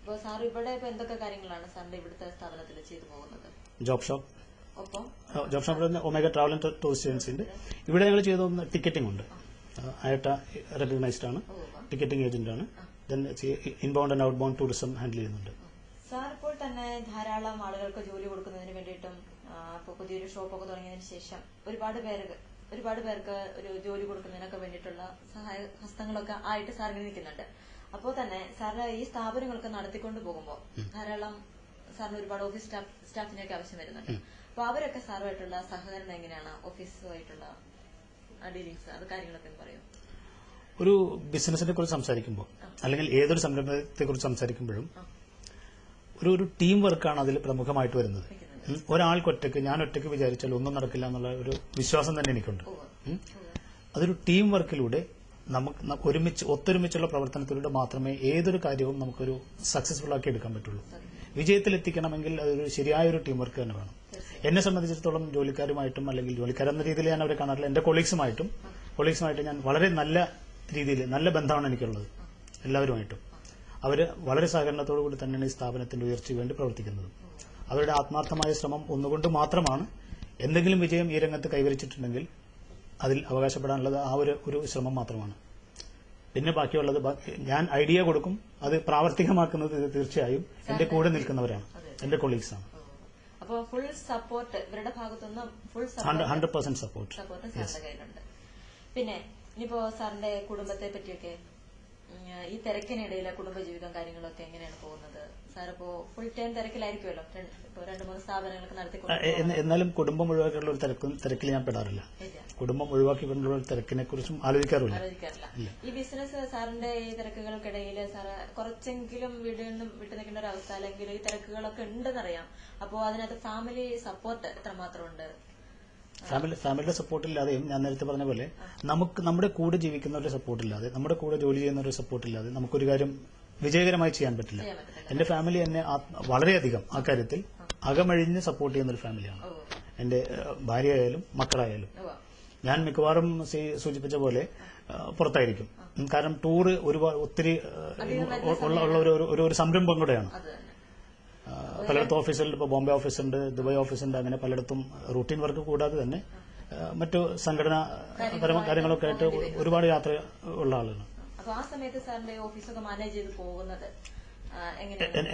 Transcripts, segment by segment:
അപ്പോൾ സാർ ഇവിടെ ഇപ്പോൾ എന്തൊക്കെ കാര്യങ്ങളാണ് സാറിന്റെ ഇവിടുത്തെ സ്ഥാപനത്തിൽ ചെയ്തു പോകുന്നത്? ജോബ് ഷോപ്പ്, ഒപ്പം ജോബ് ഷോപ്പിൽ omega travel and tourist agency ഉണ്ട്. ഇവിടെ ഞങ്ങൾ ചെയ്ത ടിക്കറ്റിംഗ് ഉണ്ട്. ആയിട്ട റെക്കഗ്നൈസ്ഡ് ആണ്, ടിക്കറ്റിംഗ് ഏജന്റ് ആണ്. Inbound and out bound tourism handle ചെയ്യുന്നുണ്ട്. സാർ ഇപ്പോൾ തന്നെ ധാരാളം ആളുകൾക്ക് ജോലി കൊടുക്കുന്നതിന് വേണ്ടിയിട്ടും ഇപ്പോൾ പുതിയൊരു ഷോപ്പൊക്കെ തുടങ്ങിയതിന് ശേഷം ഒരുപാട് പേർക്ക് ഒരു ജോലി കൊടുക്കുന്നതിനൊക്കെ വേണ്ടിയിട്ടുള്ള സഹായ ഹസ്തങ്ങളൊക്കെ ആയിട്ട് സാർ ഇങ്ങനെ നിൽക്കുന്നുണ്ട്. അപ്പോൾ തന്നെ സാറിന് ഈ സ്ഥാപനങ്ങളൊക്കെ നടത്തിക്കൊണ്ട് പോകുമ്പോൾ ധാരാളം സാറിന് ഒരുപാട് ഓഫീസ് സ്റ്റാഫിനെയൊക്കെ ആവശ്യം വരുന്നുണ്ട്. അപ്പൊ അവരൊക്കെ സാറുമായിട്ടുള്ള സഹകരണം എങ്ങനെയാണ്? ഓഫീസുമായിട്ടുള്ള ഡീലിങ്സ്, അത് കാര്യങ്ങളൊക്കെ പറയും. ഒരു ബിസിനസിനെ കുറിച്ച് സംസാരിക്കുമ്പോൾ അല്ലെങ്കിൽ ഏതൊരു സംരംഭത്തെ കുറിച്ച് സംസാരിക്കുമ്പോഴും ഒരു ടീം വർക്കാണ് അതിൽ പ്രമുഖമായിട്ട് വരുന്നത്. ഒരാൾക്കൊറ്റയ്ക്ക്, ഞാൻ ഒറ്റയ്ക്ക് വിചാരിച്ചാൽ ഒന്നും നടക്കില്ല എന്നുള്ള ഒരു വിശ്വാസം തന്നെ എനിക്കുണ്ട്. അതൊരു ടീം വർക്കിലൂടെ നമുക്ക് ഒത്തൊരുമിച്ചുള്ള പ്രവർത്തനത്തിലൂടെ മാത്രമേ ഏതൊരു കാര്യവും നമുക്കൊരു സക്സസ്ഫുൾ ആക്കി എടുക്കാൻ പറ്റുള്ളൂ. വിജയത്തിലെത്തിക്കണമെങ്കിൽ അതൊരു ശരിയായൊരു ടീം വർക്ക് തന്നെ വേണം. എന്നെ സംബന്ധിച്ചിടത്തോളം ജോലിക്കാരുമായിട്ടും അല്ലെങ്കിൽ ജോലിക്കാരെന്ന രീതിയിൽ ഞാൻ അവരെ കാണാറില്ല. എന്റെ കൊളീഗ്സുമായിട്ട് ഞാൻ വളരെ നല്ല രീതിയിൽ നല്ല ബന്ധമാണ് എനിക്കുള്ളത് എല്ലാവരുമായിട്ടും. അവര് വളരെ സഹകരണത്തോടുകൂടി തന്നെയാണ് ഈ സ്ഥാപനത്തിന്റെ ഉയർച്ചയ്ക്ക് വേണ്ടി പ്രവർത്തിക്കുന്നത്. അവരുടെ ആത്മാർത്ഥമായ ശ്രമം ഒന്നുകൊണ്ട് മാത്രമാണ് എന്തെങ്കിലും വിജയം ഈ രംഗത്ത് കൈവരിച്ചിട്ടുണ്ടെങ്കിൽ അതിൽ അവകാശപ്പെടാനുള്ളത് ആ ഒരു ശ്രമം മാത്രമാണ്. പിന്നെ ബാക്കിയുള്ളത് ഞാൻ ഐഡിയ കൊടുക്കും, അത് പ്രാവർത്തികമാക്കുന്നത് തീർച്ചയായും എന്റെ കൂടെ നിൽക്കുന്നവരാണ്, എന്റെ കൊളീഗ്സാണ്. അപ്പോൾ ഫുൾ സപ്പോർട്ട് ഇവരുടെ ഭാഗത്തുനിന്ന് 100% സപ്പോർട്ട് സാറിന്റെ കയ്യിലുണ്ട്. പിന്നെ ഇനിയിപ്പോ സാറിന്റെ കുടുംബത്തെ പറ്റിയൊക്കെ ഈ തിരക്കിനിടയിലെ കുടുംബജീവിതം കാര്യങ്ങളൊക്കെ എങ്ങനെയാണ് പോകുന്നത്? സാറിപ്പോ ഫുൾ ടൈം തിരക്കിലായിരിക്കുമല്ലോ, ഇപ്പൊ 2-3 സ്ഥാപനങ്ങൾക്ക് നടത്തിക്കൊണ്ട്. എന്നാലും കുടുംബം ഒഴിവാക്കിയുള്ള ഒരു തിരക്കിൽ ഞാൻ പെടാറില്ല. കുടുംബം ഒഴിവാക്കിക്കൊണ്ടുള്ള ഒരു തിരക്കിനെ കുറിച്ചും ആലോചിക്കാറില്ല. ഈ ബിസിനസ് സാറിന്റെ ഈ തിരക്കുകൾക്കിടയിൽ സാറ് കുറച്ചെങ്കിലും വീട്ടിൽ നിന്നും വിട്ടു നിൽക്കേണ്ട ഒരു അവസ്ഥ അല്ലെങ്കിൽ ഈ തിരക്കുകളൊക്കെ ഉണ്ടെന്നറിയാം. അപ്പോ അതിനകത്ത് ഫാമിലി സപ്പോർട്ട് എത്രമാത്രം ഉണ്ട്? ഫാമിലിയുടെ സപ്പോർട്ടില്ലാതെയും ഞാൻ നേരത്തെ പറഞ്ഞ പോലെ നമ്മുടെ കൂടെ ജീവിക്കുന്നവരുടെ സപ്പോർട്ടില്ലാതെ, നമ്മുടെ കൂടെ ജോലി ചെയ്യുന്നവരുടെ സപ്പോർട്ടില്ലാതെ നമുക്കൊരു കാര്യം വിജയകരമായി ചെയ്യാൻ പറ്റില്ല. എന്റെ ഫാമിലി എന്നെ വളരെയധികം ആ കാര്യത്തിൽ അകമഴിഞ്ഞ് സപ്പോർട്ട് ചെയ്യുന്ന ഒരു ഫാമിലിയാണ്. എന്റെ ഭാര്യയായാലും മക്കളായാലും. ഞാൻ മിക്കവാറും സൂചിപ്പിച്ച പോലെ പുറത്തായിരിക്കും. കാരണം ടൂറ് ഒത്തിരി ഉള്ള ഒരു സംരംഭം കൂടെയാണ്. പലയിടത്തും ഓഫീസുണ്ട്. ഇപ്പോൾ ബോംബെ ഓഫീസുണ്ട്, ദുബായ് ഓഫീസുണ്ട്. അങ്ങനെ പലയിടത്തും റൂട്ടീൻ വർക്ക് കൂടാതെ തന്നെ മറ്റു സംഘടനാ കാര്യങ്ങളൊക്കെ ആയിട്ട് ഒരുപാട് യാത്ര ഉള്ള ആളുകളാണ്.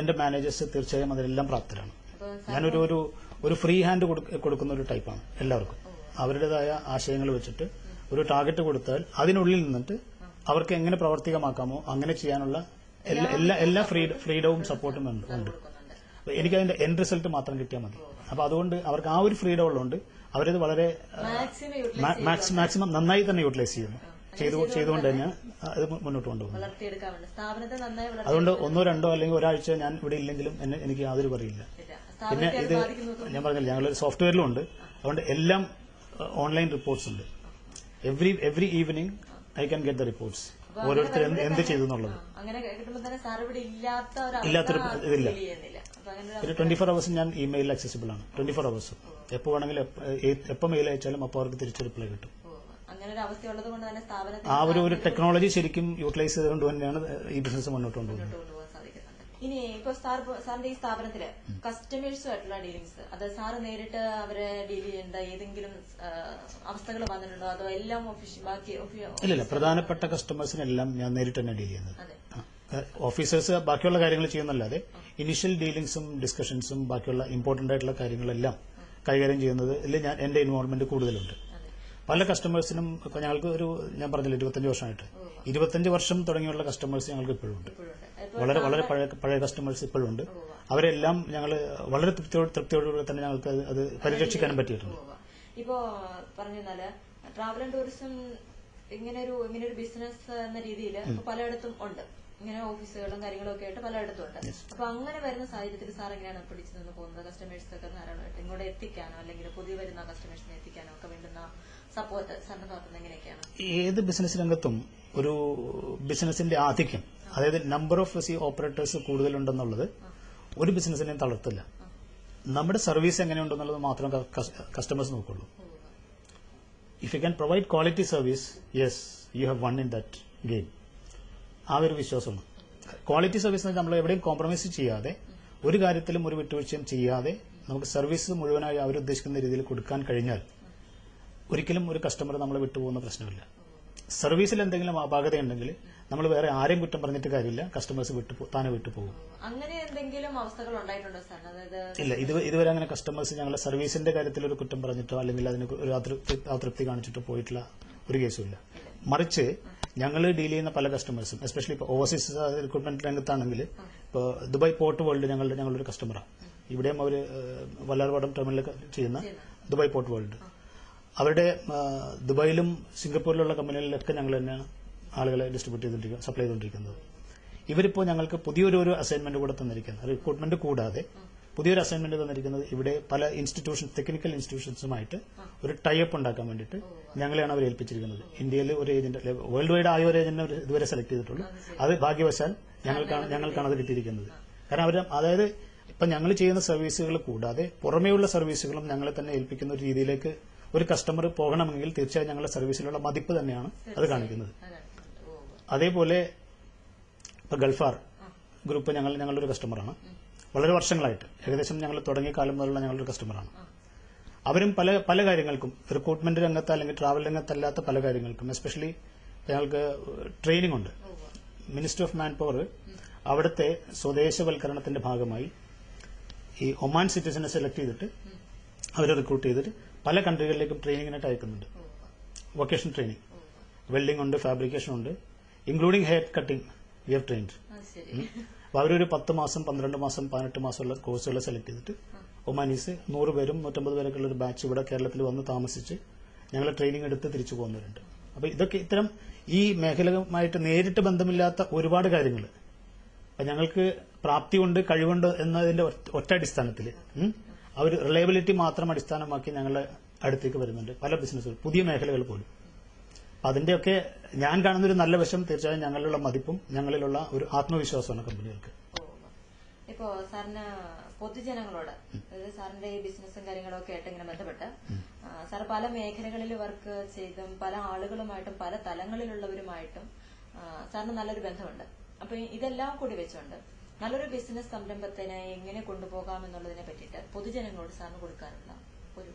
എന്റെ മാനേജേഴ്സ് തീർച്ചയായും അതിലെല്ലാം പ്രാപ്തരാണ്. ഞാനൊരു ഫ്രീ ഹാൻഡ് കൊടുക്കുന്ന ഒരു ടൈപ്പാണ് എല്ലാവർക്കും. അവരുടേതായ ആശയങ്ങൾ വെച്ചിട്ട് ഒരു ടാർഗറ്റ് കൊടുത്താൽ അതിനുള്ളിൽ നിന്നിട്ട് അവർക്ക് എങ്ങനെ പ്രവർത്തികമാക്കാമോ അങ്ങനെ ചെയ്യാനുള്ള എല്ലാ ഫ്രീഡവും സപ്പോർട്ടും ഉണ്ട്. എനിക്കതിന്റെ എൻഡ് റിസൾട്ട് മാത്രം കിട്ടിയാൽ മതി. അപ്പൊ അതുകൊണ്ട് അവർക്ക് ആ ഒരു ഫ്രീഡം ഉള്ളതുകൊണ്ട് അവരത് വളരെ മാക്സിമം നന്നായി തന്നെ യൂട്ടിലൈസ് ചെയ്യുന്നു. ചെയ്തുകൊണ്ട് തന്നെ അത് മുന്നോട്ട് കൊണ്ടുപോകുന്നു. അതുകൊണ്ട് 1-2 അല്ലെങ്കിൽ ഒരാഴ്ച ഞാൻ ഇവിടെ ഇല്ലെങ്കിലും എനിക്ക് യാതൊരു പറയില്ല. പിന്നെ ഇത് ഞാൻ പറഞ്ഞില്ല, ഞങ്ങളൊരു സോഫ്റ്റ്വെയറിലും ഉണ്ട്. അതുകൊണ്ട് എല്ലാം ഓൺലൈൻ റിപ്പോർട്ട്സ് ഉണ്ട്. Every evening I can get the reports. ഓരോരുത്തർ എന്ത് ചെയ്തു എന്നുള്ളത്. ഇല്ലാത്തൊരു ഇതില്ല. പിന്നെ 24 hours ഞാൻ ഇമെയിൽ ആക്സസിബിൾ ആണ്. 24 hours എപ്പോൾ വേണമെങ്കിലും എപ്പോൾ മെയിൽ അയച്ചാലും അപ്പോൾ അവർക്ക് തിരിച്ച് റിപ്ലൈ കിട്ടും. ആ ഒരു ടെക്നോളജി ശരിക്കും യൂട്ടിലൈസ് ചെയ്തുകൊണ്ട് തന്നെയാണ് ഈ ബിസിനസ് മുന്നോട്ട് കൊണ്ടുപോകുന്നത്. ഇനി ഇപ്പൊ സാറിന്റെ ഈ സ്ഥാപനത്തില് കസ്റ്റമേഴ്സുമായിട്ടുള്ള ഡീലിങ്സ്, അത് സാറ് നേരിട്ട് അവരെ ഡീൽ ചെയ്യേണ്ട ഏതെങ്കിലും അവസ്ഥകൾ വന്നിട്ടുണ്ടോ? അതോ എല്ലാം ഇല്ല, പ്രധാനപ്പെട്ട കസ്റ്റമേഴ്സിനെല്ലാം ഞാൻ നേരിട്ട് തന്നെ ഡീൽ ചെയ്യുന്നത്. ഓഫീസേഴ്സ് ബാക്കിയുള്ള കാര്യങ്ങൾ ചെയ്യുന്നല്ലാതെ ഇനിഷ്യൽ ഡീലിംഗ്സും ഡിസ്കഷൻസും ബാക്കിയുള്ള ഇമ്പോർട്ടന്റ് ആയിട്ടുള്ള കാര്യങ്ങളെല്ലാം കൈകാര്യം ചെയ്യുന്നത് ഞാൻ എന്റെ ഇൻവോൾവ്മെന്റ് കൂടുതലുണ്ട്. പല കസ്റ്റമേഴ്സിനും ഞങ്ങൾക്ക് ഞാൻ പറഞ്ഞില്ല 25 വർഷമായിട്ട് 25 വർഷം തുടങ്ങിയുള്ള കസ്റ്റമേഴ്സ് ഞങ്ങൾക്ക് ഇപ്പോഴും ഉണ്ട്. വളരെ പഴയ കസ്റ്റമേഴ്സ് ഇപ്പോഴും ഉണ്ട്. അവരെല്ലാം ഞങ്ങൾ വളരെ തൃപ്തിയോടുകൂടി തന്നെ ഞങ്ങൾക്ക് അത് പരിരക്ഷിക്കാനും പറ്റിയിട്ടുണ്ട്. ഇപ്പോ പറഞ്ഞാല് ട്രാവൽ ആൻഡ് ടൂറിസം ഇങ്ങനെ ഒരു ബിസിനസ് എന്ന രീതിയിൽ പലയിടത്തും ഉണ്ട്. ഇങ്ങനെ ഓഫീസുകളും കാര്യങ്ങളും ഒക്കെ ആയിട്ട് പലയിടത്തും ഉണ്ട്. അപ്പൊ അങ്ങനെ വരുന്ന സാഹചര്യത്തിൽ സാർ എങ്ങനെയാണ് പിടിച്ചു നിന്ന് പോകുന്നത്? കസ്റ്റമേഴ്സൊക്കെ ധാരാളമായിട്ട് ഇങ്ങോട്ട് എത്തിക്കാനോ അല്ലെങ്കിൽ പുതിയ വരുന്ന കസ്റ്റമേഴ്സിനെ എത്തിക്കാനോ ഒക്കെ വേണ്ടുന്ന സപ്പോർട്ട് സാറിന്റെ ഭാഗത്തുനിന്ന് എങ്ങനെയൊക്കെയാണ്? ഏത് ബിസിനസ് രംഗത്തും ഒരു ബിസിനസിന്റെ ആധിക്യം, അതായത് നമ്പർ ഓഫ് ഓപ്പറേറ്റേഴ്സ് കൂടുതലുണ്ടെന്നുള്ളത് ഒരു ബിസിനസിനെയും തളർത്തില്ല. നമ്മുടെ സർവീസ് എങ്ങനെയുണ്ടെന്നുള്ളത് മാത്രം കസ്റ്റമേഴ്സ് നോക്കുള്ളൂ. If you can provide quality service, yes you have won in that game. ആ ഒരു വിശ്വാസമാണ്. ക്വാളിറ്റി സർവീസ് നമ്മൾ എവിടെയും കോംപ്രമൈസ് ചെയ്യാതെ, ഒരു കാര്യത്തിലും ഒരു വിട്ടുവീഴ്ചയും ചെയ്യാതെ നമുക്ക് സർവീസ് മുഴുവനായി അവരുദ്ദേശിക്കുന്ന രീതിയിൽ കൊടുക്കാൻ കഴിഞ്ഞാൽ ഒരിക്കലും ഒരു കസ്റ്റമർ നമ്മളെ വിട്ടുപോകുന്ന പ്രശ്നമില്ല. സർവീസിൽ എന്തെങ്കിലും അപാകതയുണ്ടെങ്കിൽ നമ്മൾ വേറെ ആരെയും കുറ്റം പറഞ്ഞിട്ട് കാര്യമില്ല, കസ്റ്റമേഴ്സ് താനെ വിട്ടുപോകും. അങ്ങനെ എന്തെങ്കിലും അവസ്ഥകൾ ഉണ്ടായിട്ടുണ്ടോ സാർ? അതായത് ഇല്ല, ഇതുവരെ അങ്ങനെ കസ്റ്റമേഴ്സ് ഞങ്ങളുടെ സർവീസിന്റെ കാര്യത്തിൽ ഒരു കുറ്റം പറഞ്ഞിട്ടോ അല്ലെങ്കിൽ അതിന് ഒരു അതൃപ്തി കാണിച്ചിട്ടോ പോയിട്ടുള്ള ഒരു കേസും ഇല്ല. മറിച്ച് ഞങ്ങൾ ഡീൽ ചെയ്യുന്ന പല കസ്റ്റമേഴ്സും, എസ്പെഷ്യലി ഇപ്പോൾ ഓവർസീസ് റിക്രൂട്ട്മെന്റ് രംഗത്താണെങ്കിൽ, ഇപ്പോൾ ദുബായ് പോർട്ട് വേൾഡ് ഞങ്ങളൊരു കസ്റ്റമറാണ്. ഇവിടെയും അവർ വല്ലാർപാടം ടെർമിനലൊക്കെ ചെയ്യുന്ന ദുബായ് പോർട്ട് വേൾഡ്, അവരുടെ ദുബായിലും സിംഗപ്പൂരിലുള്ള കമ്പനികളിലൊക്കെ ഞങ്ങൾ തന്നെയാണ് ആളുകളെ സപ്ലൈ ചെയ്തുകൊണ്ടിരിക്കുന്നത്. ഇവരിപ്പോൾ ഞങ്ങൾക്ക് പുതിയൊരു അസൈൻമെന്റ് കൂടെ തന്നിരിക്കുന്നത്, റിക്രൂട്ട്മെന്റ് കൂടാതെ പുതിയൊരു അസൈൻമെന്റ് തന്നിരിക്കുന്നത് ഇവിടെ പല ടെക്നിക്കൽ ഇൻസ്റ്റിറ്റ്യൂഷൻസുമായിട്ട് ഒരു ടൈപ്പ് ഉണ്ടാക്കാൻ വേണ്ടിയിട്ട് ഞങ്ങളെയാണ് അവർ ഏൽപ്പിച്ചിരിക്കുന്നത്. ഇന്ത്യയിൽ ഒരു ഏജന്റ്, വേൾഡ് വൈഡ് ആയ ഒരു ഏജന്റിനെ ഇതുവരെ സെലക്ട് ചെയ്തിട്ടുള്ളൂ. അത് ഭാഗ്യവശാൽ ഞങ്ങൾക്കാണ് അത് കിട്ടിയിരിക്കുന്നത്. കാരണം അതായത് ഇപ്പൊ ഞങ്ങൾ ചെയ്യുന്ന സർവീസുകൾ കൂടാതെ പുറമേയുള്ള സർവീസുകളും ഞങ്ങളെ തന്നെ ഏൽപ്പിക്കുന്ന ഒരു രീതിയിലേക്ക് ഒരു കസ്റ്റമർ പോകണമെങ്കിൽ തീർച്ചയായും ഞങ്ങളുടെ സർവീസിലുള്ള മതിപ്പ് തന്നെയാണ് അത് കാണിക്കുന്നത്. അതേപോലെ ഇപ്പൊ ഗൾഫാർ ഗ്രൂപ്പ് ഞങ്ങളൊരു കസ്റ്റമറാണ്. വളരെ വർഷങ്ങളായിട്ട്, ഏകദേശം ഞങ്ങൾ തുടങ്ങിയ കാലം മുതലുള്ള ഞങ്ങളൊരു കസ്റ്റമറാണ്. അവരും പല കാര്യങ്ങൾക്കും, റിക്രൂട്ട്മെന്റ് രംഗത്ത് അല്ലെങ്കിൽ ട്രാവൽ രംഗത്തല്ലാത്ത പല കാര്യങ്ങൾക്കും, എസ്പെഷ്യലി ഞങ്ങൾക്ക് ട്രെയിനിങ് ഉണ്ട്. മിനിസ്ട്രി ഓഫ് മാൻ പവർ അവിടുത്തെ സ്വദേശവൽക്കരണത്തിന്റെ ഭാഗമായി ഈ ഒമാൻ സിറ്റിസനെ സെലക്ട് ചെയ്തിട്ട് അവരെ റിക്രൂട്ട് ചെയ്തിട്ട് പല കൺട്രികളിലേക്കും ട്രെയിനിങ്ങിനായിട്ട് അയക്കുന്നുണ്ട്. വൊക്കേഷണൽ ട്രെയിനിങ്, വെൽഡിംഗ് ഉണ്ട്, ഫാബ്രിക്കേഷൻ ഉണ്ട്, including hair cutting we have trained. അപ്പോൾ അവരൊരു 10 മാസം 12 മാസം 18 മാസമുള്ള കോഴ്സുകളെ സെലക്ട് ചെയ്തിട്ട് ഒമാനീസ് 100 പേരും 150 പേരൊക്കെ ഉള്ള ഒരു ബാച്ച് ഇവിടെ കേരളത്തിൽ വന്ന് താമസിച്ച് ഞങ്ങളെ ട്രെയിനിങ് എടുത്ത് തിരിച്ചു പോകുന്നവരുണ്ട്. അപ്പോൾ ഇതൊക്കെ ഇത്തരം ഈ മേഖലയുമായിട്ട് നേരിട്ട് ബന്ധമില്ലാത്ത ഒരുപാട് കാര്യങ്ങൾ ഞങ്ങൾക്ക് പ്രാപ്തിയുണ്ട്, കഴിവുണ്ട് എന്നതിന്റെ ഒറ്റ അടിസ്ഥാനത്തിൽ അവർ റിലയബിലിറ്റി മാത്രം അടിസ്ഥാനമാക്കി ഞങ്ങളുടെ അടുത്തേക്ക് വരുന്നുണ്ട് പല ബിസിനസ്സുകൾ, പുതിയ മേഖലകൾ പോലും. അതിന്റെയൊക്കെ ഞാൻ കാണുന്ന ഒരു നല്ല വശം തീർച്ചയായും ഞങ്ങളിലുള്ള മതിപ്പും ഞങ്ങളിലുള്ള ഒരു ആത്മവിശ്വാസമാണ് കമ്പനികൾക്ക്. ഇപ്പോ സാറിന് പൊതുജനങ്ങളോട്, അതായത് സാറിന്റെ ഈ ബിസിനസ്സും കാര്യങ്ങളും ഒക്കെ ആയിട്ട് ഇങ്ങനെ ബന്ധപ്പെട്ട് സാർ പല മേഖലകളിൽ വർക്ക് ചെയ്തും പല ആളുകളുമായിട്ടും പല തലങ്ങളിലുള്ളവരുമായിട്ടും സാറിന് നല്ലൊരു ബന്ധമുണ്ട്. അപ്പൊ ഇതെല്ലാം കൂടി വെച്ചുകൊണ്ട് നല്ലൊരു ബിസിനസ് സംരംഭത്തിനെ എങ്ങനെ കൊണ്ടുപോകാം എന്നുള്ളതിനെ പറ്റിയിട്ട് പൊതുജനങ്ങളോട് സാറിന് കൊടുക്കാനുള്ള ഒരു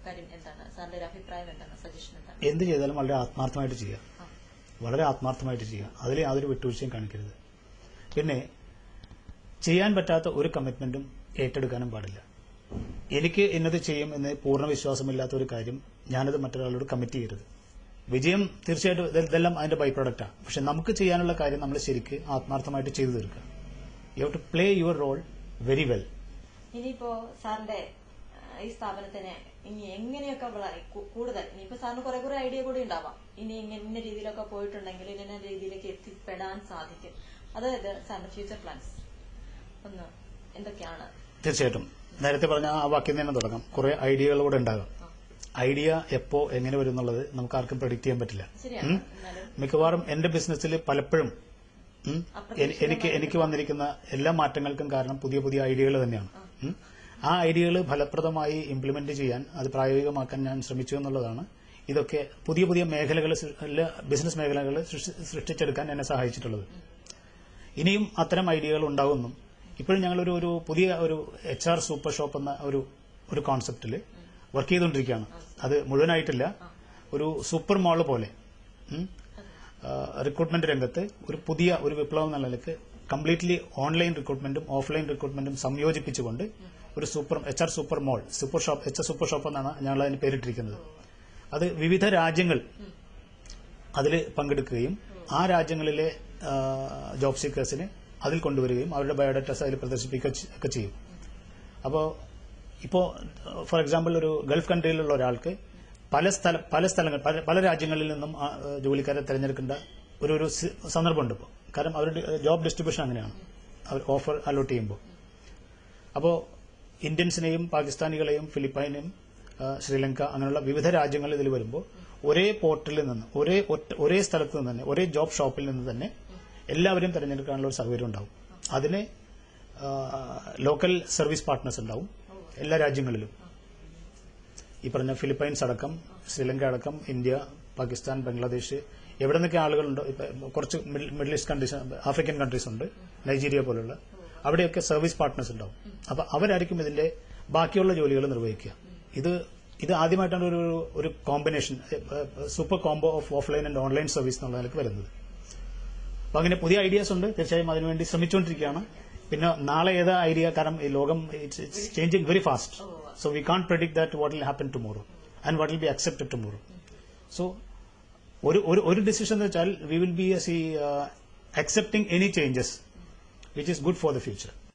കാര്യം എന്താണ്? സാറിന്റെ ഒരു അഭിപ്രായം എന്താണ്? സജഷൻ എന്താണ്? എന്ത് ചെയ്താലും വളരെ ആത്മാർത്ഥമായിട്ട് ചെയ്യുക, വളരെ ആത്മാർത്ഥമായിട്ട് ചെയ്യുക. അതിൽ യാതൊരു വിട്ടുവീഴ്ചയും കാണിക്കരുത്. പിന്നെ ചെയ്യാൻ പറ്റാത്ത ഒരു കമ്മിറ്റ്മെന്റും ഏറ്റെടുക്കാനും പാടില്ല. എനിക്ക് ഇന്നത് ചെയ്യും എന്ന് പൂർണ്ണ വിശ്വാസമില്ലാത്ത ഒരു കാര്യം ഞാനത് മറ്റൊരാളോട് കമ്മിറ്റ് ചെയ്യരുത്. വിജയം തീർച്ചയായിട്ടും ഇതെല്ലാം അതിന്റെ ബൈ പ്രൊഡക്റ്റാണ്. പക്ഷെ നമുക്ക് ചെയ്യാനുള്ള കാര്യം നമ്മൾ ശരിക്ക് ആത്മാർത്ഥമായിട്ട് ചെയ്തു തീർക്കുക. You have to play your role very well. ഇനിയിപ്പോ സാറിന്റെ ഈ സ്ഥാപനത്തിന് ഇനി എങ്ങനെയൊക്കെ കൂടുതൽ, ഇനിയിപ്പോ സാറിന് കുറെ ഐഡിയ കൂടി ഉണ്ടാവാം, ഇനി ഇന്ന രീതിയിലൊക്കെ പോയിട്ടുണ്ടെങ്കിൽ ഇന്ന രീതിയിലേക്ക് എത്തിപ്പെടാൻ സാധിക്കും. അതായത് സാറിന്റെ ഫ്യൂച്ചർ പ്ലാൻസ് ഒന്ന് എന്തൊക്കെയാണ്? തീർച്ചയായിട്ടും നേരത്തെ പറഞ്ഞ ആ വാക്യം തന്നെ തുടങ്ങാം. കുറെ ഐഡിയകൾ കൂടെ ഉണ്ടാകാം. ഐഡിയ എപ്പോ എങ്ങനെ വരും എന്നുള്ളത് നമുക്ക് ആർക്കും പ്രഡിക്ട് ചെയ്യാൻ പറ്റില്ല. മിക്കവാറും എന്റെ ബിസിനസ്സിൽ പലപ്പോഴും എനിക്ക് വന്നിരിക്കുന്ന എല്ലാ മാറ്റങ്ങൾക്കും കാരണം പുതിയ ഐഡിയകൾ തന്നെയാണ്. ആ ഐഡിയകൾ ഫലപ്രദമായി ഇംപ്ലിമെന്റ് ചെയ്യാൻ, അത് പ്രായോഗികമാക്കാൻ ഞാൻ ശ്രമിച്ചു എന്നുള്ളതാണ് ഇതൊക്കെ പുതിയ മേഖലകൾ, ബിസിനസ് മേഖലകൾ സൃഷ്ടിച്ചെടുക്കാൻ എന്നെ സഹായിച്ചിട്ടുള്ളത്. ഇനിയും അത്തരം ഐഡിയകൾ ഉണ്ടാകുന്നു. ഇപ്പോഴും ഞങ്ങളൊരു പുതിയ ഒരു HR സൂപ്പർ ഷോപ്പ് എന്ന ഒരു കോൺസെപ്റ്റിൽ വർക്ക് ചെയ്തുകൊണ്ടിരിക്കുകയാണ്. അത് മുഴുവനായിട്ടില്ല. ഒരു സൂപ്പർ മാള് പോലെ റിക്രൂട്ട്മെന്റ് രംഗത്ത് ഒരു വിപ്ലവം എന്ന നിലയ്ക്ക് കംപ്ലീറ്റ്ലി ഓൺലൈൻ റിക്രൂട്ട്മെന്റും ഓഫ്ലൈൻ റിക്രൂട്ട്മെന്റും സംയോജിപ്പിച്ചുകൊണ്ട് ഒരു HR സൂപ്പർ മോൾ, HR സൂപ്പർ ഷോപ്പ് എന്നാണ് ഞങ്ങൾ അതിന് പേരിട്ടിരിക്കുന്നത്. അത് വിവിധ രാജ്യങ്ങൾ അതിൽ പങ്കെടുക്കുകയും ആ രാജ്യങ്ങളിലെ ജോബ് സീക്കേഴ്സിന് അതിൽ കൊണ്ടുവരികയും അവരുടെ ബയോഡാറ്റാസ് അതിൽ പ്രദർശിപ്പിക്കുകയൊക്കെ ചെയ്യും. അപ്പോൾ ഇപ്പോൾ ഫോർ എക്സാമ്പിൾ ഒരു ഗൾഫ് കൺട്രിയിലുള്ള ഒരാൾക്ക് പല രാജ്യങ്ങളിൽ നിന്നും ജോലിക്കാരെ തിരഞ്ഞെടുക്കേണ്ട ഒരു സന്ദർഭമുണ്ട് ഇപ്പോൾ. കാരണം അവരുടെ ജോബ് ഡിസ്ട്രിബ്യൂഷൻ അങ്ങനെയാണ്, അവർ ഓഫർ അലോട്ട് ചെയ്യുമ്പോൾ. അപ്പോൾ ഇന്ത്യൻസിനെയും പാകിസ്ഥാനികളെയും ഫിലിപ്പൈനെയും ശ്രീലങ്ക അങ്ങനെയുള്ള വിവിധ രാജ്യങ്ങൾ ഇതിൽ വരുമ്പോൾ ഒരേ പോർട്ടലിൽ നിന്ന് ഒരേ സ്ഥലത്ത് നിന്ന് തന്നെ ഒരേ ജോബ് ഷോപ്പിൽ നിന്ന് തന്നെ എല്ലാവരെയും തിരഞ്ഞെടുക്കാനുള്ള ഒരു സൗകര്യം ഉണ്ടാവും. അതിന് ലോക്കൽ സർവീസ് പാർട്ട്നേഴ്സ് ഉണ്ടാവും എല്ലാ രാജ്യങ്ങളിലും. ഈ പറഞ്ഞ ഫിലിപ്പൈൻസ് അടക്കം, ശ്രീലങ്ക അടക്കം, ഇന്ത്യ, പാകിസ്ഥാൻ, ബംഗ്ലാദേശ് എവിടെ നിന്നൊക്കെ ആളുകളുണ്ട്. കുറച്ച് middle east countries, African countries ഉണ്ട്, നൈജീരിയ പോലുള്ള, അവിടെയൊക്കെ സർവീസ് പാർട്ട്നേഴ്സ് ഉണ്ടാവും. അപ്പൊ അവരായിരിക്കും ഇതിന്റെ ബാക്കിയുള്ള ജോലികൾ നിർവഹിക്കുക. ഇത് ആദ്യമായിട്ടാണ് ഒരു combination, super combo of offline and online service എന്നുള്ള നിലക്ക് വരുന്നത്. അപ്പൊ അങ്ങനെ പുതിയ ഐഡിയാസ് ഉണ്ട്, തീർച്ചയായും അതിനുവേണ്ടി ശ്രമിച്ചുകൊണ്ടിരിക്കുകയാണ്. പിന്നെ നാളെ ഏതാ ഐഡിയ, കാരണം ഈ ലോകം it's changing very fast. So we can't predict that what will happen tomorrow and what will be accepted tomorrow. So ഒരു ഡിസിഷൻ എന്ന് വെച്ചാൽ we will be accepting any changes which is good for the future.